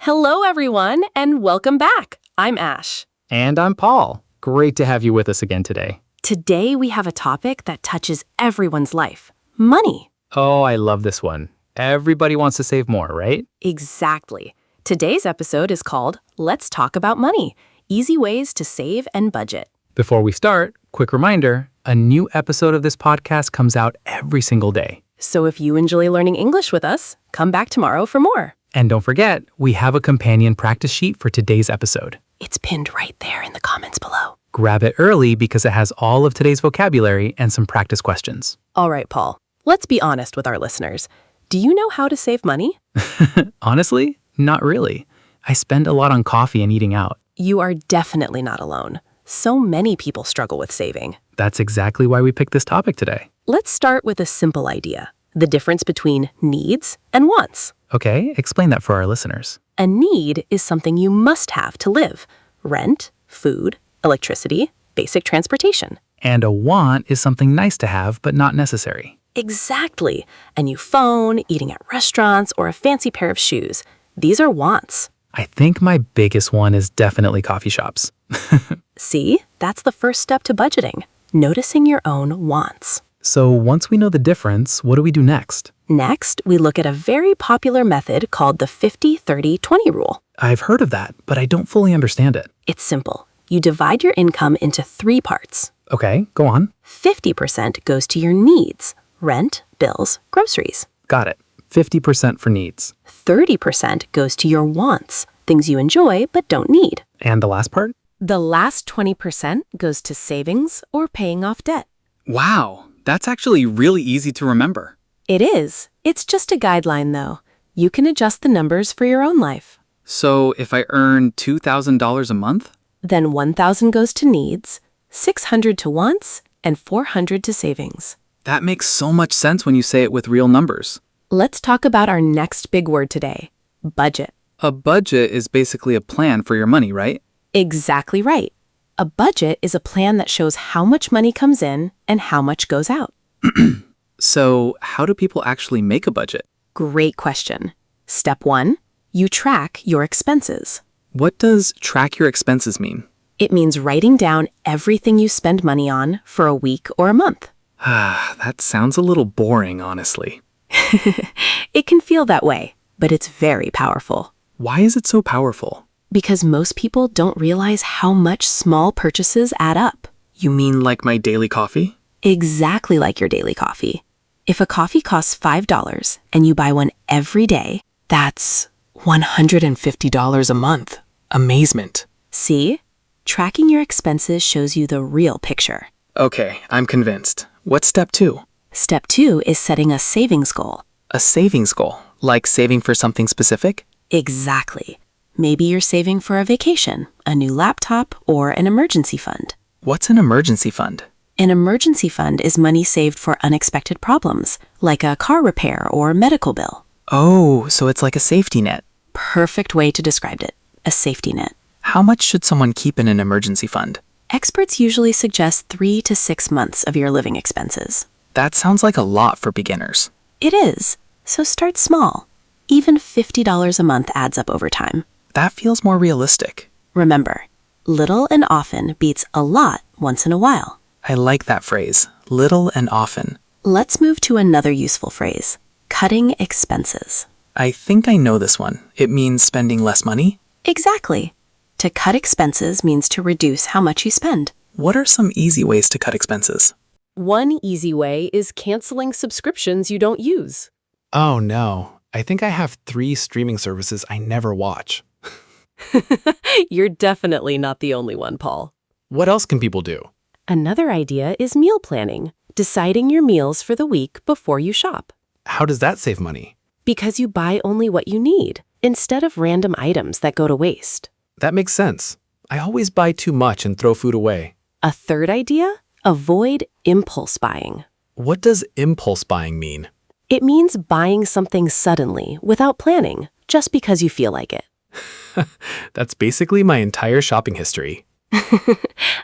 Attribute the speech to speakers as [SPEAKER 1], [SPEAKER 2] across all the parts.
[SPEAKER 1] Hello, everyone, and welcome back. I'm Ash.
[SPEAKER 2] And I'm Paul. Great to have you with us again today.
[SPEAKER 1] Today, we have a topic that touches everyone's life: money.
[SPEAKER 2] Oh, I love this one. Everybody wants to save more, right?
[SPEAKER 1] Exactly. Today's episode is called Let's Talk About Money: Easy Ways to Save and Budget.
[SPEAKER 2] Before we start, quick reminder, a new episode of this podcast comes out every single day.
[SPEAKER 1] So if you enjoy learning English with us, come back tomorrow for more.
[SPEAKER 2] And don't forget, we have a companion practice sheet for today's episode.
[SPEAKER 1] It's pinned right there in the comments below.
[SPEAKER 2] Grab it early because it has all of today's vocabulary and some practice questions.
[SPEAKER 1] All right, Paul, let's be honest with our listeners. Do you know how to save money?
[SPEAKER 2] Honestly, not really. I spend a lot on coffee and eating out.
[SPEAKER 1] You are definitely not alone. So many people struggle with saving.
[SPEAKER 2] That's exactly why we picked this topic today.
[SPEAKER 1] Let's start with a simple idea: the difference between needs and wants.
[SPEAKER 2] Okay, explain that for our listeners.
[SPEAKER 1] A need is something you must have to live: rent, food, electricity, basic transportation.
[SPEAKER 2] And a want is something nice to have, but not necessary.
[SPEAKER 1] Exactly. A new phone, eating at restaurants, or a fancy pair of shoes. These are wants.
[SPEAKER 2] I think my biggest one is definitely coffee shops.
[SPEAKER 1] See, that's the first step to budgeting: noticing your own wants.
[SPEAKER 2] So once we know the difference, what do we do next?
[SPEAKER 1] Next, we look at a very popular method called the 50-30-20 rule.
[SPEAKER 2] I've heard of that, but I don't fully understand it.
[SPEAKER 1] It's simple. You divide your income into 3 parts.
[SPEAKER 2] Okay, go on.
[SPEAKER 1] 50% goes to your needs: rent, bills, groceries.
[SPEAKER 2] Got it. 50% for needs.
[SPEAKER 1] 30% goes to your wants: things you enjoy but don't need.
[SPEAKER 2] And the last part?
[SPEAKER 1] The last 20% goes to savings or paying off debt.
[SPEAKER 3] Wow, that's actually really easy to remember.
[SPEAKER 1] It is. It's just a guideline, though. You can adjust the numbers for your own life.
[SPEAKER 3] So if I earn $2,000 a month?
[SPEAKER 1] Then $1,000 goes to needs, $600 to wants, and $400 to savings.
[SPEAKER 3] That makes so much sense when you say it with real numbers.
[SPEAKER 1] Let's talk about our next big word today: budget.
[SPEAKER 3] A budget is basically a plan for your money, right?
[SPEAKER 1] Exactly right. A budget is a plan that shows how much money comes in and how much goes out.
[SPEAKER 3] So how do people actually make a budget?
[SPEAKER 1] Great question. Step 1, you track your expenses.
[SPEAKER 3] What does track your expenses mean?
[SPEAKER 1] It means writing down everything you spend money on for a week or a month.
[SPEAKER 3] That sounds a little boring, honestly.
[SPEAKER 1] It can feel that way, but it's very powerful.
[SPEAKER 3] Why is it so powerful?
[SPEAKER 1] Because most people don't realize how much small purchases add up.
[SPEAKER 3] You mean like my daily coffee?
[SPEAKER 1] Exactly like your daily coffee. If a coffee costs $5 and you buy one every day, that's $150 a month. Amazement. See? Tracking your expenses shows you the real picture.
[SPEAKER 3] Okay, I'm convinced. What's step 2?
[SPEAKER 1] Step 2 is setting a savings goal.
[SPEAKER 3] A savings goal, like saving for something specific?
[SPEAKER 1] Exactly. Maybe you're saving for a vacation, a new laptop, or an emergency fund.
[SPEAKER 3] What's an emergency fund?
[SPEAKER 1] An emergency fund is money saved for unexpected problems, like a car repair or medical bill.
[SPEAKER 3] Oh, so it's like a safety net.
[SPEAKER 1] Perfect way to describe it: a safety net.
[SPEAKER 3] How much should someone keep in an emergency fund?
[SPEAKER 1] Experts usually suggest 3 to 6 months of your living expenses.
[SPEAKER 3] That sounds like a lot for beginners.
[SPEAKER 1] It is, so start small. Even $50 a month adds up over time.
[SPEAKER 3] That feels more realistic.
[SPEAKER 1] Remember, little and often beats a lot once in a while.
[SPEAKER 3] I like that phrase, little and often.
[SPEAKER 1] Let's move to another useful phrase: cutting expenses.
[SPEAKER 3] I think I know this one. It means spending less money?
[SPEAKER 1] Exactly. To cut expenses means to reduce how much you spend.
[SPEAKER 3] What are some easy ways to cut expenses?
[SPEAKER 1] One easy way is canceling subscriptions you don't use.
[SPEAKER 4] Oh no, I think I have 3 streaming services I never watch.
[SPEAKER 1] You're definitely not the only one, Paul.
[SPEAKER 4] What else can people do?
[SPEAKER 1] Another idea is meal planning, deciding your meals for the week before you shop.
[SPEAKER 4] How does that save money?
[SPEAKER 1] Because you buy only what you need, instead of random items that go to waste.
[SPEAKER 4] That makes sense. I always buy too much and throw food away.
[SPEAKER 1] A third idea? Avoid impulse buying.
[SPEAKER 4] What does impulse buying mean?
[SPEAKER 1] It means buying something suddenly, without planning, just because you feel like it.
[SPEAKER 4] That's basically my entire shopping history.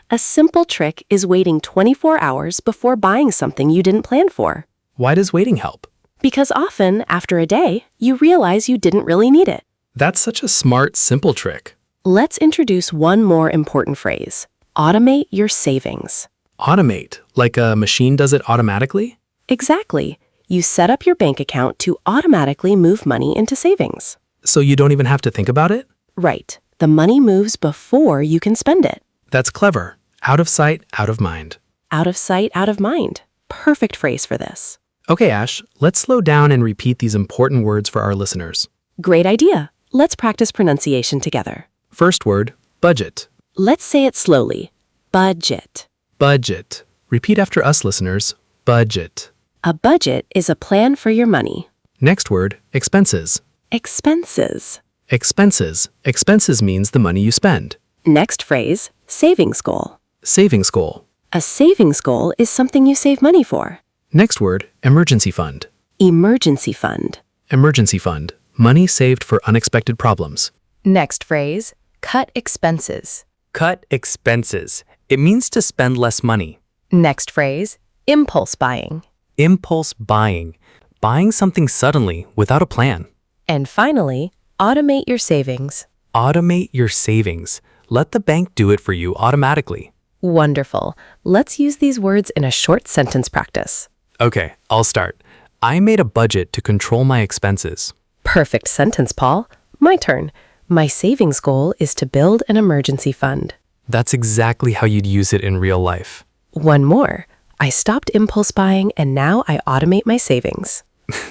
[SPEAKER 1] A simple trick is waiting 24 hours before buying something you didn't plan for.
[SPEAKER 4] Why does waiting help?
[SPEAKER 1] Because often, after a day, you realize you didn't really need it.
[SPEAKER 4] That's such a smart, simple trick.
[SPEAKER 1] Let's introduce one more important phrase. Automate your savings.
[SPEAKER 4] Automate, like a machine does it automatically?
[SPEAKER 1] Exactly. You set up your bank account to automatically move money into savings.
[SPEAKER 4] So you don't even have to think about it?
[SPEAKER 1] Right. The money moves before you can spend it.
[SPEAKER 4] That's clever. Out of sight, out of mind.
[SPEAKER 1] Out of sight, out of mind. Perfect phrase for this.
[SPEAKER 4] Okay, Ash, let's slow down and repeat these important words for our listeners.
[SPEAKER 1] Great idea. Let's practice pronunciation together.
[SPEAKER 4] First word, budget.
[SPEAKER 1] Let's say it slowly. Budget.
[SPEAKER 4] Budget. Repeat after us, listeners. Budget.
[SPEAKER 1] A budget is a plan for your money.
[SPEAKER 4] Next word, expenses.
[SPEAKER 1] Expenses.
[SPEAKER 4] Expenses. Expenses means the money you spend.
[SPEAKER 1] Next phrase, savings goal.
[SPEAKER 4] Savings goal.
[SPEAKER 1] A savings goal is something you save money for.
[SPEAKER 4] Next word, emergency fund.
[SPEAKER 1] Emergency fund.
[SPEAKER 4] Emergency fund. Money saved for unexpected problems.
[SPEAKER 5] Next phrase, cut expenses.
[SPEAKER 2] Cut expenses. It means to spend less money.
[SPEAKER 5] Next phrase, impulse buying.
[SPEAKER 2] Impulse buying. Buying something suddenly without a plan.
[SPEAKER 5] And finally, automate your savings.
[SPEAKER 2] Automate your savings. Let the bank do it for you automatically.
[SPEAKER 5] Wonderful. Let's use these words in a short sentence practice.
[SPEAKER 2] Okay, I'll start. I made a budget to control my expenses.
[SPEAKER 5] Perfect sentence, Paul. My turn. My savings goal is to build an emergency fund.
[SPEAKER 2] That's exactly how you'd use it in real life.
[SPEAKER 5] One more. I stopped impulse buying and now I automate my savings.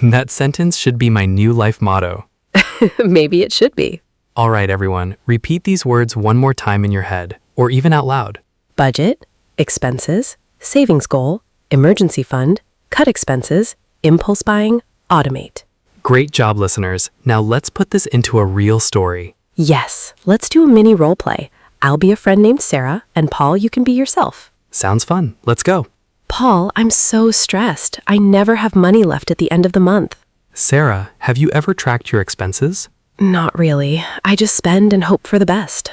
[SPEAKER 2] That sentence should be my new life motto.
[SPEAKER 5] Maybe it should be.
[SPEAKER 2] All right, everyone, repeat these words one more time in your head, or even out loud.
[SPEAKER 5] Budget, expenses, savings goal, emergency fund, cut expenses, impulse buying, automate.
[SPEAKER 2] Great job, listeners. Now let's put this into a real story.
[SPEAKER 5] Yes, let's do a mini role play. I'll be a friend named Sarah, and Paul, you can be yourself.
[SPEAKER 2] Sounds fun. Let's go.
[SPEAKER 5] Paul, I'm so stressed. I never have money left at the end of the month.
[SPEAKER 2] Sarah, have you ever tracked your expenses?
[SPEAKER 5] Not really. I just spend and hope for the best.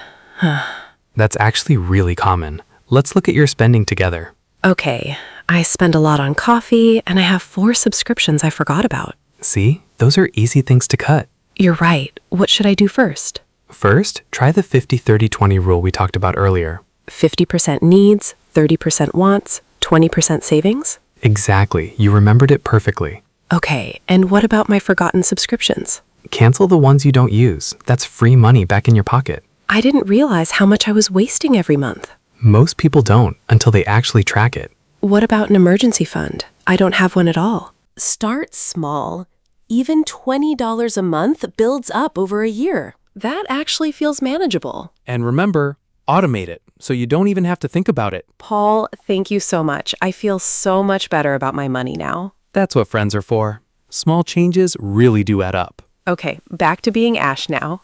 [SPEAKER 2] That's actually really common. Let's look at your spending together.
[SPEAKER 5] Okay, I spend a lot on coffee, and I have 4 subscriptions I forgot about.
[SPEAKER 2] See, those are easy things to cut.
[SPEAKER 5] You're right. What should I do first?
[SPEAKER 2] First, try the 50-30-20 rule we talked about earlier.
[SPEAKER 5] 50% needs, 30% wants, 20% savings?
[SPEAKER 2] Exactly. You remembered it perfectly.
[SPEAKER 5] Okay, and what about my forgotten subscriptions?
[SPEAKER 2] Cancel the ones you don't use. That's free money back in your pocket.
[SPEAKER 5] I didn't realize how much I was wasting every month.
[SPEAKER 2] Most people don't until they actually track it.
[SPEAKER 5] What about an emergency fund? I don't have one at all.
[SPEAKER 1] Start small. Even $20 a month builds up over a year. That actually feels manageable.
[SPEAKER 4] And remember, automate it so you don't even have to think about it.
[SPEAKER 1] Paul, thank you so much. I feel so much better about my money now.
[SPEAKER 4] That's what friends are for. Small changes really do add up.
[SPEAKER 1] Okay, back to being Ash now.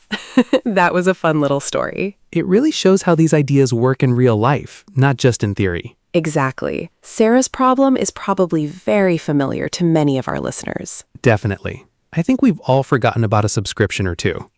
[SPEAKER 1] That was a fun little story.
[SPEAKER 4] It really shows how these ideas work in real life, not just in theory.
[SPEAKER 1] Exactly. Sarah's problem is probably very familiar to many of our listeners.
[SPEAKER 4] Definitely. I think we've all forgotten about a subscription or two.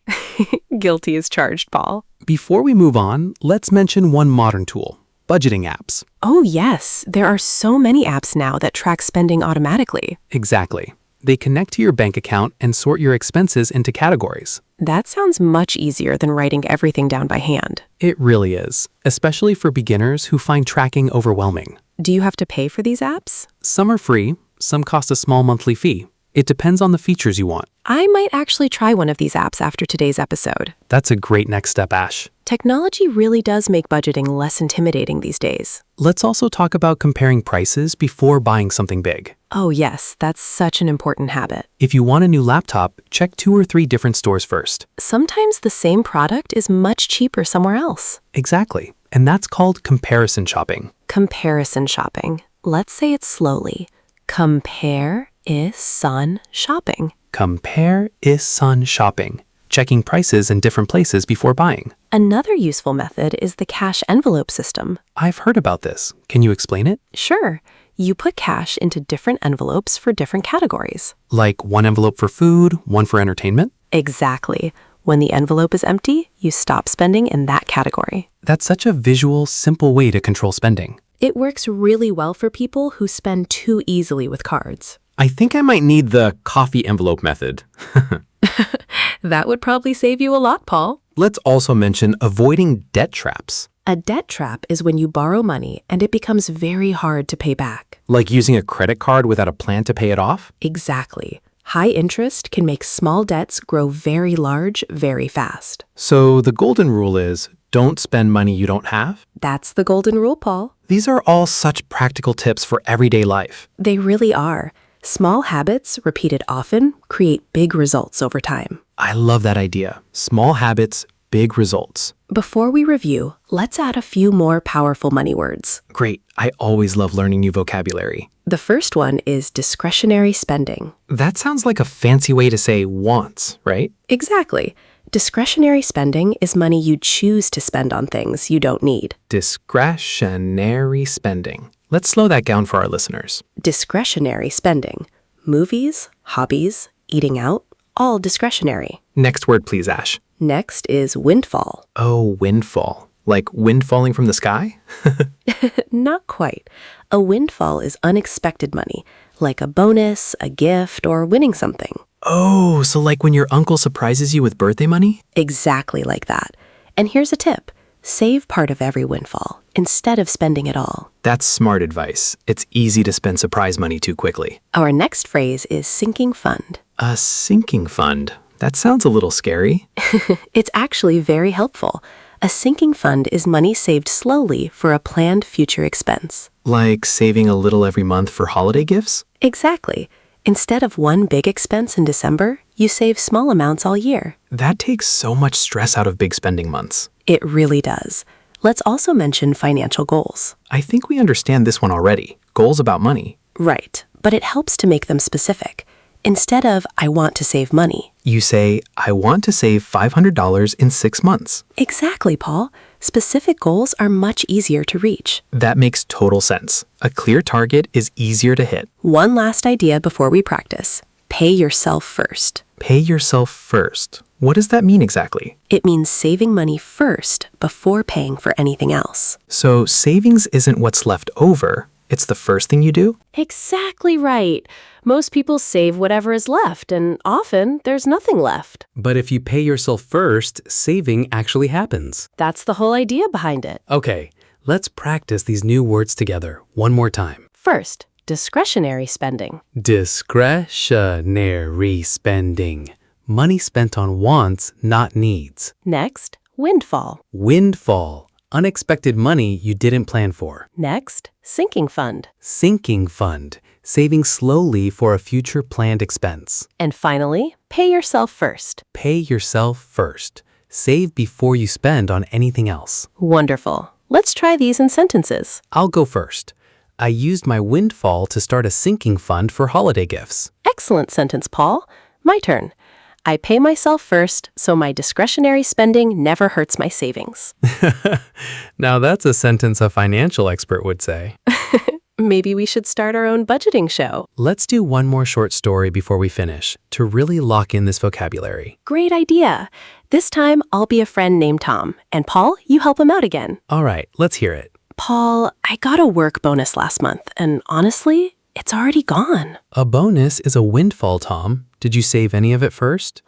[SPEAKER 1] Guilty as charged, Paul.
[SPEAKER 4] Before we move on, let's mention one modern tool, budgeting apps.
[SPEAKER 1] Oh, yes. There are so many apps now that track spending automatically.
[SPEAKER 4] Exactly. They connect to your bank account and sort your expenses into categories.
[SPEAKER 1] That sounds much easier than writing everything down by hand.
[SPEAKER 4] It really is, especially for beginners who find tracking overwhelming.
[SPEAKER 1] Do you have to pay for these apps?
[SPEAKER 4] Some are free, some cost a small monthly fee. It depends on the features you want.
[SPEAKER 1] I might actually try one of these apps after today's episode.
[SPEAKER 4] That's a great next step, Ash.
[SPEAKER 1] Technology really does make budgeting less intimidating these days.
[SPEAKER 4] Let's also talk about comparing prices before buying something big.
[SPEAKER 1] Oh yes, that's such an important habit.
[SPEAKER 4] If you want a new laptop, check 2 or 3 different stores first.
[SPEAKER 1] Sometimes the same product is much cheaper somewhere else.
[SPEAKER 4] Exactly. And that's called comparison shopping.
[SPEAKER 1] Comparison shopping. Let's say it slowly. Compare-is-son shopping.
[SPEAKER 4] Compare-is-son shopping. Checking prices in different places before buying.
[SPEAKER 1] Another useful method is the cash envelope system.
[SPEAKER 4] I've heard about this. Can you explain it?
[SPEAKER 1] Sure. You put cash into different envelopes for different categories.
[SPEAKER 4] Like one envelope for food, one for entertainment?
[SPEAKER 1] Exactly. When the envelope is empty, you stop spending in that category.
[SPEAKER 4] That's such a visual, simple way to control spending.
[SPEAKER 1] It works really well for people who spend too easily with cards.
[SPEAKER 3] I think I might need the coffee envelope method.
[SPEAKER 5] That would probably save you a lot, Paul.
[SPEAKER 2] Let's also mention avoiding debt traps,
[SPEAKER 5] A debt trap is when you borrow money and it becomes very hard to pay back.
[SPEAKER 2] like using a credit card without a plan to pay it off.
[SPEAKER 5] Exactly. High interest can make small debts grow very large very fast.
[SPEAKER 2] So the golden rule is don't spend money you don't have.
[SPEAKER 5] That's the golden rule, Paul.
[SPEAKER 2] These are all such practical tips for everyday life.
[SPEAKER 5] They really are. Small habits, repeated often, create big results over time.
[SPEAKER 2] I love that idea. Small habits, big results.
[SPEAKER 5] Before we review, let's add a few more powerful money words.
[SPEAKER 2] Great. I always love learning new vocabulary.
[SPEAKER 5] The first one is discretionary spending.
[SPEAKER 2] That sounds like a fancy way to say wants, right?
[SPEAKER 5] Exactly. Discretionary spending is money you choose to spend on things you don't need.
[SPEAKER 2] Discretionary spending. Let's slow that down for our listeners.
[SPEAKER 5] Discretionary spending. Movies, hobbies, eating out, all discretionary.
[SPEAKER 2] Next word, please, Ash.
[SPEAKER 5] Next is windfall.
[SPEAKER 2] Oh, windfall. Like wind falling from the sky?
[SPEAKER 5] Not quite. A windfall is unexpected money, like a bonus, a gift, or winning something.
[SPEAKER 2] Oh, so like when your uncle surprises you with birthday money?
[SPEAKER 5] Exactly like that. And here's a tip. Save part of every windfall instead of spending it all.
[SPEAKER 2] That's smart advice. It's easy to spend surprise money too quickly.
[SPEAKER 5] Our next phrase is sinking fund.
[SPEAKER 2] A sinking fund. That sounds a little scary.
[SPEAKER 5] It's actually very helpful. A sinking fund is money saved slowly for a planned future expense.
[SPEAKER 2] Like saving a little every month for holiday gifts?
[SPEAKER 5] Exactly. Instead of one big expense in December, you save small amounts all year.
[SPEAKER 2] That takes so much stress out of big spending months.
[SPEAKER 5] It really does. Let's also mention financial goals.
[SPEAKER 2] I think we understand this one already. Goals about money.
[SPEAKER 5] Right, but it helps to make them specific. Instead of, I want to save money.
[SPEAKER 2] You say, I want to save $500 in 6 months.
[SPEAKER 5] Exactly, Paul. Specific goals are much easier to reach.
[SPEAKER 2] That makes total sense. A clear target is easier to hit.
[SPEAKER 5] One last idea before we practice. Pay yourself first.
[SPEAKER 2] Pay yourself first. What does that mean exactly?
[SPEAKER 5] It means saving money first before paying for anything else.
[SPEAKER 2] So savings isn't what's left over. It's the first thing you do?
[SPEAKER 5] Exactly right. Most people save whatever is left, and often there's nothing left.
[SPEAKER 6] But if you pay yourself first, saving actually happens.
[SPEAKER 5] That's the whole idea behind it.
[SPEAKER 6] Okay, let's practice these new words together one more time.
[SPEAKER 5] First, discretionary spending.
[SPEAKER 6] Discretionary spending. Money spent on wants, not needs.
[SPEAKER 5] Next, windfall.
[SPEAKER 6] Windfall. Unexpected money you didn't plan for.
[SPEAKER 5] Next, sinking fund.
[SPEAKER 6] Sinking fund. Saving slowly for a future planned expense.
[SPEAKER 5] And finally, pay yourself first.
[SPEAKER 6] Pay yourself first. Save before you spend on anything else.
[SPEAKER 5] Wonderful. Let's try these in sentences.
[SPEAKER 6] I'll go first. I used my windfall to start a sinking fund for holiday gifts.
[SPEAKER 5] Excellent sentence, Paul. My turn. I pay myself first, so my discretionary spending never hurts my savings.
[SPEAKER 6] Now that's a sentence a financial expert would say.
[SPEAKER 5] Maybe we should start our own budgeting show.
[SPEAKER 6] Let's do one more short story before we finish to really lock in this vocabulary.
[SPEAKER 5] Great idea. This time, I'll be a friend named Tom. And Paul, you help him out again.
[SPEAKER 6] All right, let's hear it.
[SPEAKER 5] Paul, I got a work bonus last month, and honestly, it's already gone.
[SPEAKER 6] A bonus is a windfall, Tom. Did you save any of it first?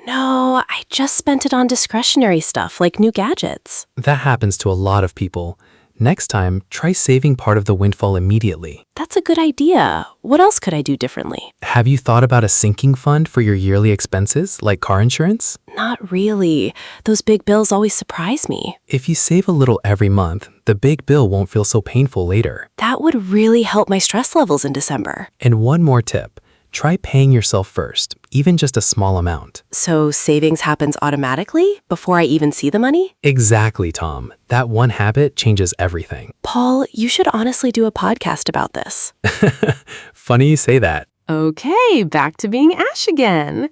[SPEAKER 5] No, I just spent it on discretionary stuff like new gadgets.
[SPEAKER 6] That happens to a lot of people. Next time, try saving part of the windfall immediately.
[SPEAKER 5] That's a good idea. What else could I do differently?
[SPEAKER 6] Have you thought about a sinking fund for your yearly expenses, like car insurance?
[SPEAKER 5] Not really. Those big bills always surprise me.
[SPEAKER 6] If you save a little every month, the big bill won't feel so painful later.
[SPEAKER 5] That would really help my stress levels in December.
[SPEAKER 6] And one more tip. Try paying yourself first, even just a small amount.
[SPEAKER 5] So savings happens automatically before I even see the money?
[SPEAKER 6] Exactly, Tom. That one habit changes everything.
[SPEAKER 5] Paul, you should honestly do a podcast about this.
[SPEAKER 6] Funny you say that.
[SPEAKER 5] Okay, back to being Ash again.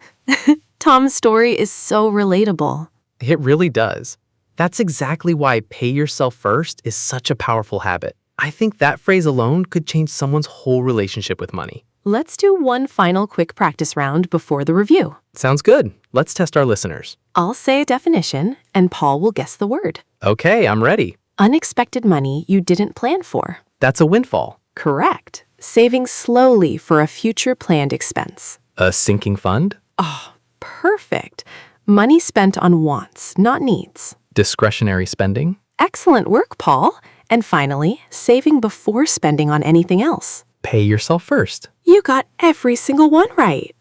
[SPEAKER 5] Tom's story is so relatable.
[SPEAKER 3] It really does. That's exactly why pay yourself first is such a powerful habit. I think that phrase alone could change someone's whole relationship with money.
[SPEAKER 5] Let's do one final quick practice round before the review.
[SPEAKER 3] Sounds good. Let's test our listeners.
[SPEAKER 5] I'll say a definition, and Paul will guess the word.
[SPEAKER 3] Okay, I'm ready.
[SPEAKER 5] Unexpected money you didn't plan for.
[SPEAKER 3] That's a windfall.
[SPEAKER 5] Correct. Saving slowly for a future planned expense.
[SPEAKER 3] A sinking fund?
[SPEAKER 5] Oh, perfect. Perfect. Money spent on wants, not needs.
[SPEAKER 3] Discretionary spending?
[SPEAKER 5] Excellent work, Paul. And finally, saving before spending on anything else.
[SPEAKER 3] Pay yourself first.
[SPEAKER 5] You got every single one right.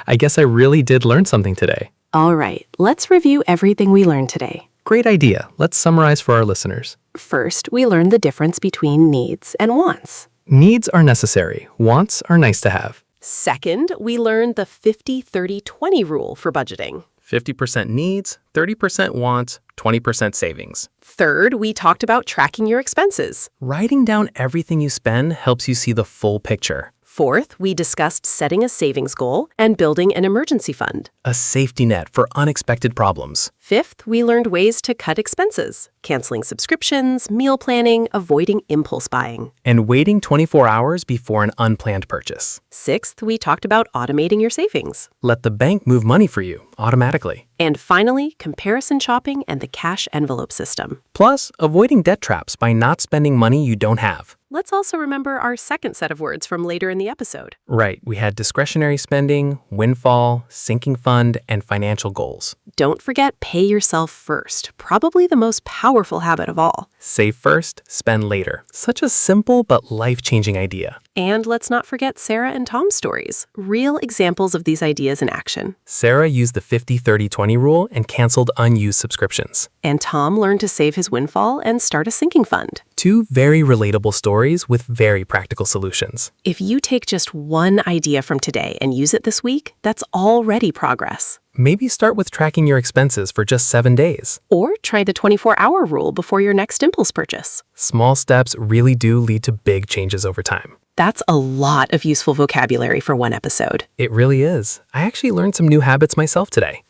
[SPEAKER 3] I guess I really did learn something today.
[SPEAKER 5] All right, let's review everything we learned today.
[SPEAKER 3] Great idea. Let's summarize for our listeners.
[SPEAKER 5] First, we learned the difference between needs and wants.
[SPEAKER 3] Needs are necessary. Wants are nice to have.
[SPEAKER 5] Second, we learned the 50-30-20 rule for budgeting.
[SPEAKER 2] 50% needs, 30% wants, 20% savings.
[SPEAKER 5] Third, we talked about tracking your expenses.
[SPEAKER 2] Writing down everything you spend helps you see the full picture.
[SPEAKER 5] Fourth, we discussed setting a savings goal and building an emergency fund.
[SPEAKER 2] A safety net for unexpected problems.
[SPEAKER 5] Fifth, we learned ways to cut expenses, canceling subscriptions, meal planning, avoiding impulse buying.
[SPEAKER 2] And waiting 24 hours before an unplanned purchase.
[SPEAKER 5] Sixth, we talked about automating your savings.
[SPEAKER 2] Let the bank move money for you automatically.
[SPEAKER 5] And finally, comparison shopping and the cash envelope system.
[SPEAKER 2] Plus, avoiding debt traps by not spending money you don't have.
[SPEAKER 5] Let's also remember our second set of words from later in the episode.
[SPEAKER 2] Right, we had discretionary spending, windfall, sinking fund, and financial goals.
[SPEAKER 5] Don't forget pay yourself first, probably the most powerful habit of all.
[SPEAKER 2] Save first, spend later. Such a simple but life-changing idea.
[SPEAKER 5] And let's not forget Sarah and Tom's stories, real examples of these ideas in action.
[SPEAKER 2] Sarah used the 50-30-20 rule and canceled unused subscriptions.
[SPEAKER 5] And Tom learned to save his windfall and start a sinking fund.
[SPEAKER 2] Two very relatable stories with very practical solutions.
[SPEAKER 5] If you take just one idea from today and use it this week, that's already progress.
[SPEAKER 2] Maybe start with tracking your expenses for just 7 days.
[SPEAKER 5] Or try the 24-hour rule before your next impulse purchase.
[SPEAKER 2] Small steps really do lead to big changes over time.
[SPEAKER 5] That's a lot of useful vocabulary for one episode.
[SPEAKER 2] It really is. I actually learned some new habits myself today.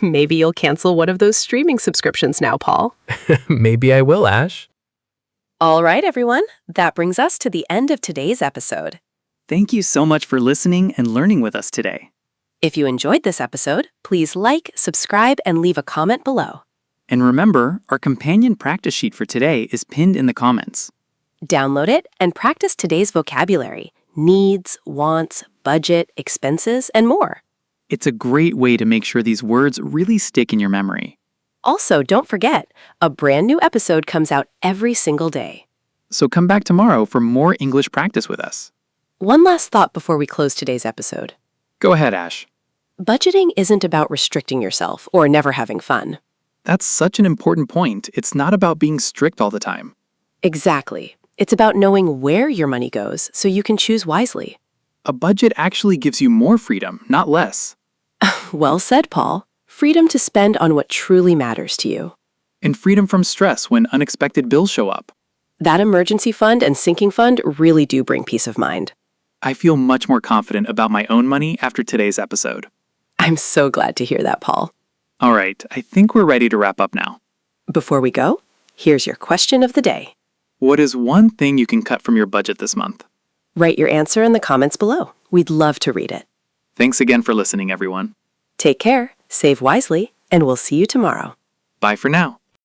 [SPEAKER 5] Maybe you'll cancel one of those streaming subscriptions now, Paul.
[SPEAKER 2] Maybe I will, Ash.
[SPEAKER 1] All right, everyone. That brings us to the end of today's episode.
[SPEAKER 7] Thank you so much for listening and learning with us today.
[SPEAKER 1] If you enjoyed this episode, please like, subscribe, and leave a comment below.
[SPEAKER 7] And remember, our companion practice sheet for today is pinned in the comments.
[SPEAKER 1] Download it and practice today's vocabulary: needs, wants, budget, expenses, and more.
[SPEAKER 7] It's a great way to make sure these words really stick in your memory.
[SPEAKER 1] Also, don't forget, a brand new episode comes out every single day.
[SPEAKER 7] So come back tomorrow for more English practice with us.
[SPEAKER 1] One last thought before we close today's episode.
[SPEAKER 7] Go ahead, Ash.
[SPEAKER 1] Budgeting isn't about restricting yourself or never having fun.
[SPEAKER 7] That's such an important point. It's not about being strict all the time.
[SPEAKER 1] Exactly. It's about knowing where your money goes so you can choose wisely.
[SPEAKER 7] A budget actually gives you more freedom, not less.
[SPEAKER 1] Well said, Paul. Freedom to spend on what truly matters to you.
[SPEAKER 7] And freedom from stress when unexpected bills show up.
[SPEAKER 1] That emergency fund and sinking fund really do bring peace of mind.
[SPEAKER 7] I feel much more confident about my own money after today's episode.
[SPEAKER 1] I'm so glad to hear that, Paul.
[SPEAKER 7] All right, I think we're ready to wrap up now.
[SPEAKER 1] Before we go, here's your question of the day.
[SPEAKER 7] What is one thing you can cut from your budget this month?
[SPEAKER 1] Write your answer in the comments below. We'd love to read it.
[SPEAKER 7] Thanks again for listening, everyone.
[SPEAKER 1] Take care, save wisely, and we'll see you tomorrow.
[SPEAKER 7] Bye for now.